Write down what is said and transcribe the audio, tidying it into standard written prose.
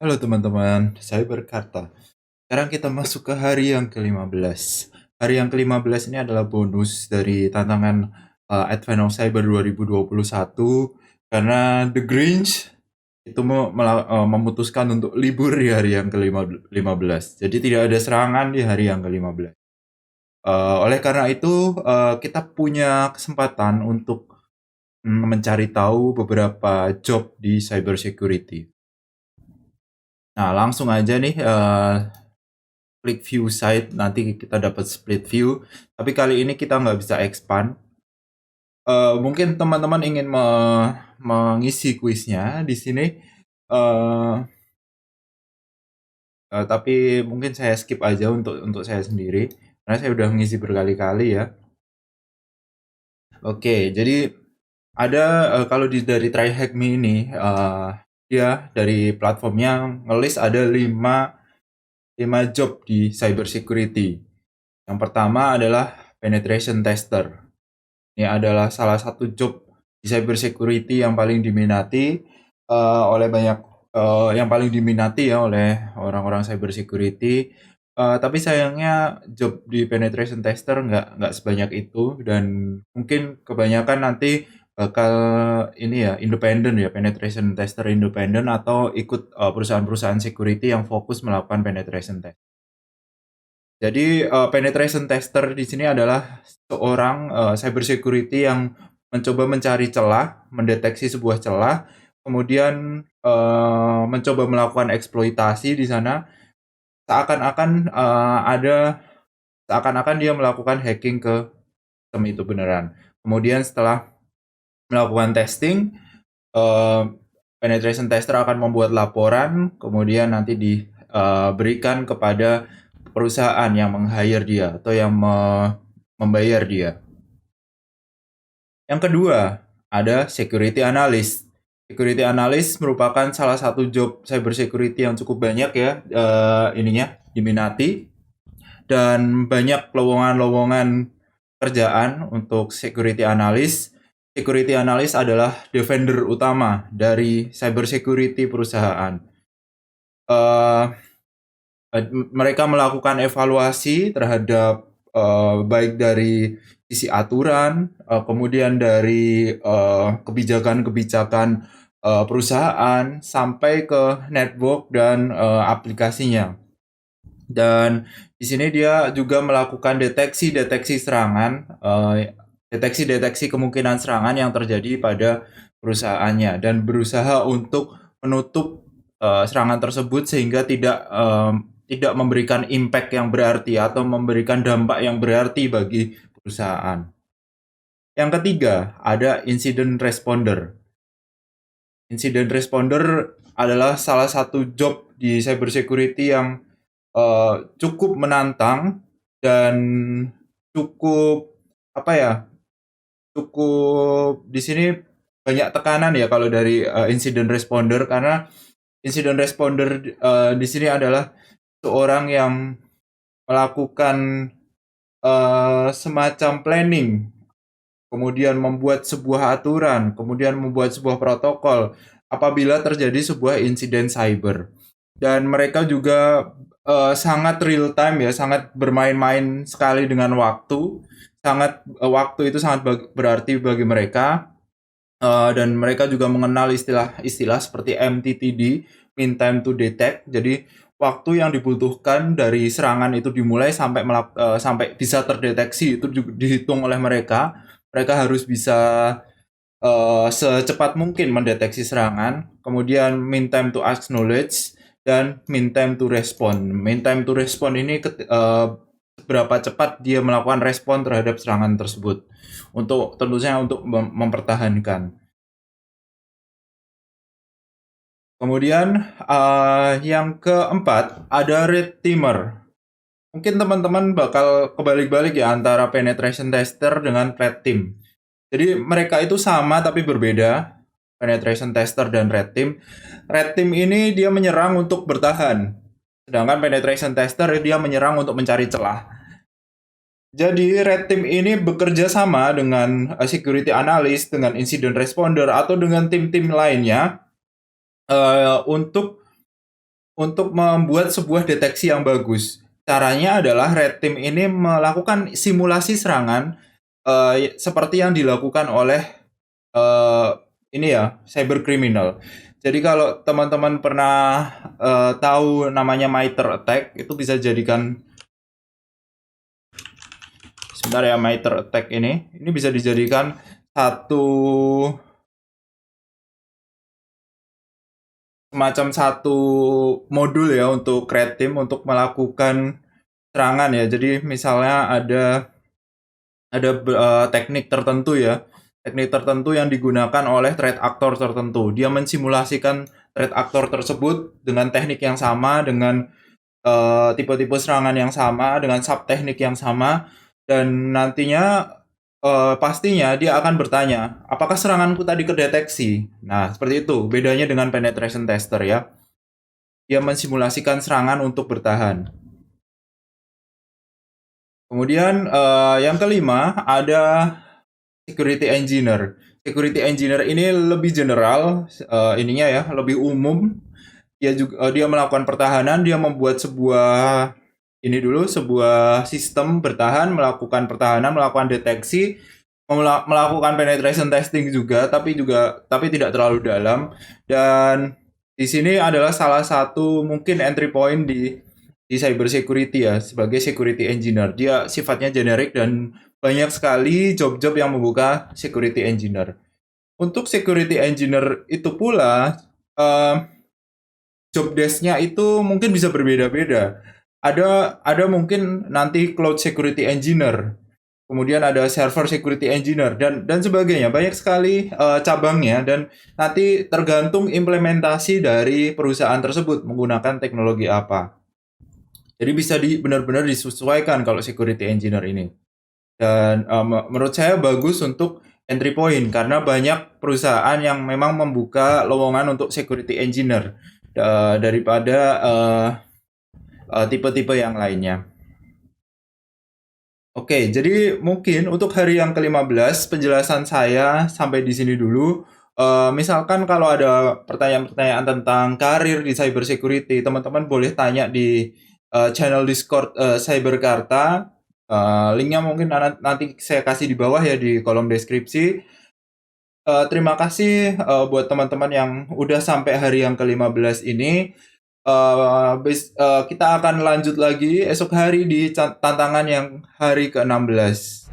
Halo teman-teman, saya berkata, sekarang kita masuk ke hari yang ke-15. Hari yang ke-15 ini adalah bonus dari tantangan Advent of Cyber 2021 karena The Grinch itu memutuskan untuk libur di hari yang ke-15. Jadi tidak ada serangan di hari yang ke-15. Oleh karena itu, kita punya kesempatan untuk mencari tahu beberapa job di cyber security. Nah, langsung aja nih, klik view site, nanti kita dapat split view. Tapi kali ini kita nggak bisa expand. Mungkin teman-teman ingin mengisi kuisnya di sini, eh, tapi mungkin saya skip aja untuk saya sendiri, karena saya udah mengisi berkali-kali ya. Oke, jadi ada kalau dari TryHackMe ini, dia dari platformnya ngelis ada 5 job di cyber security. Yang pertama adalah penetration tester. Ini adalah salah satu job di cyber security yang paling diminati oleh banyak yang paling diminati ya oleh orang-orang cyber security. Tapi sayangnya job di penetration tester nggak sebanyak itu dan mungkin kebanyakan nanti bakal ini ya independen ya penetration tester independen atau ikut perusahaan-perusahaan security yang fokus melakukan penetration test. Jadi penetration tester di sini adalah seorang cyber security yang mencoba mencari celah, mendeteksi sebuah celah, kemudian mencoba melakukan eksploitasi di sana seakan-akan seakan-akan dia melakukan hacking ke sistem itu beneran. Kemudian setelah melakukan testing, eh, penetration tester akan membuat laporan, kemudian nanti diberikan kepada perusahaan yang meng-hire dia atau yang membayar dia. Yang kedua, ada security analyst. Security analyst merupakan salah satu job cyber security yang cukup banyak ya ininya diminati dan banyak lowongan-lowongan kerjaan untuk security analyst. Security analyst adalah defender utama dari cyber security perusahaan. Uh, Mereka melakukan evaluasi terhadap baik dari sisi aturan, kemudian dari kebijakan-kebijakan perusahaan sampai ke network dan aplikasinya. Dan di sini dia juga melakukan deteksi-deteksi serangan, deteksi-deteksi kemungkinan serangan yang terjadi pada perusahaannya dan berusaha untuk menutup serangan tersebut sehingga tidak memberikan impact yang berarti atau memberikan dampak yang berarti bagi perusahaan. Yang ketiga, ada incident responder. Incident responder adalah salah satu job di cyber security yang cukup menantang dan cukup apa ya, cukup di sini banyak tekanan ya kalau dari incident responder karena incident responder di sini adalah seorang yang melakukan semacam planning, kemudian membuat sebuah aturan, kemudian membuat sebuah protokol apabila terjadi sebuah insiden cyber. Dan mereka juga sangat real time ya, sangat bermain-main sekali dengan waktu. Waktu itu sangat berarti bagi mereka. Dan mereka juga mengenal istilah-istilah seperti MTTD, mean time to detect. Jadi waktu yang dibutuhkan dari serangan itu dimulai sampai bisa terdeteksi itu juga dihitung oleh mereka. Mereka harus bisa secepat mungkin mendeteksi serangan. Kemudian mean time to acknowledge dan mean time to respond. Mean time to respond ini berapa cepat dia melakukan respon terhadap serangan tersebut. Untuk tentunya untuk mempertahankan. Kemudian yang keempat ada red teamer. Mungkin teman-teman bakal kebalik-balik ya antara penetration tester dengan red team. Jadi mereka itu sama tapi berbeda. Penetration tester dan red team. Red team ini dia menyerang untuk bertahan. Sedangkan penetration tester dia menyerang untuk mencari celah. Jadi red team ini bekerja sama dengan security analyst, dengan incident responder atau dengan tim-tim lainnya untuk untuk membuat sebuah deteksi yang bagus. Caranya adalah red team ini melakukan simulasi serangan seperti yang dilakukan oleh eh, ini ya, cyber criminal. Jadi kalau teman-teman pernah tahu namanya MITRE ATT&CK, itu bisa jadikan sebentar ya, MITRE ATT&CK ini bisa dijadikan satu semacam satu modul ya untuk red team untuk melakukan serangan ya. Jadi misalnya ada teknik tertentu ya. Teknik tertentu yang digunakan oleh threat actor tertentu. Dia mensimulasikan threat actor tersebut dengan teknik yang sama, dengan tipe-tipe serangan yang sama, dengan sub teknik yang sama, dan nantinya pastinya dia akan bertanya, apakah seranganku tadi kedeteksi? Nah, seperti itu. Bedanya dengan penetration tester ya. Dia mensimulasikan serangan untuk bertahan. Kemudian yang kelima ada security engineer. Security engineer ini lebih general, ininya ya, lebih umum. Dia melakukan pertahanan, dia membuat sebuah sistem bertahan, melakukan pertahanan, melakukan deteksi, melakukan penetration testing juga, tapi tidak terlalu dalam. Dan di sini adalah salah satu mungkin entry point di cyber security ya, sebagai security engineer. Dia sifatnya generik dan banyak sekali job-job yang membuka security engineer. Untuk security engineer itu pula eh, job desk-nya itu mungkin bisa berbeda-beda. Ada mungkin nanti cloud security engineer, kemudian ada server security engineer dan sebagainya. Banyak sekali cabangnya dan nanti tergantung implementasi dari perusahaan tersebut menggunakan teknologi apa. Jadi bisa benar-benar disesuaikan kalau security engineer ini. Dan menurut saya bagus untuk entry point karena banyak perusahaan yang memang membuka lowongan untuk security engineer daripada tipe-tipe yang lainnya. Oke, jadi mungkin untuk hari yang ke-15 penjelasan saya sampai di sini dulu. Misalkan kalau ada pertanyaan-pertanyaan tentang karir di cyber security, teman-teman boleh tanya di channel Discord Cyberkarta. Linknya mungkin nanti saya kasih di bawah ya di kolom deskripsi. Terima kasih buat teman-teman yang udah sampai hari yang ke-15 ini. Kita akan lanjut lagi esok hari di tantangan yang hari ke-16.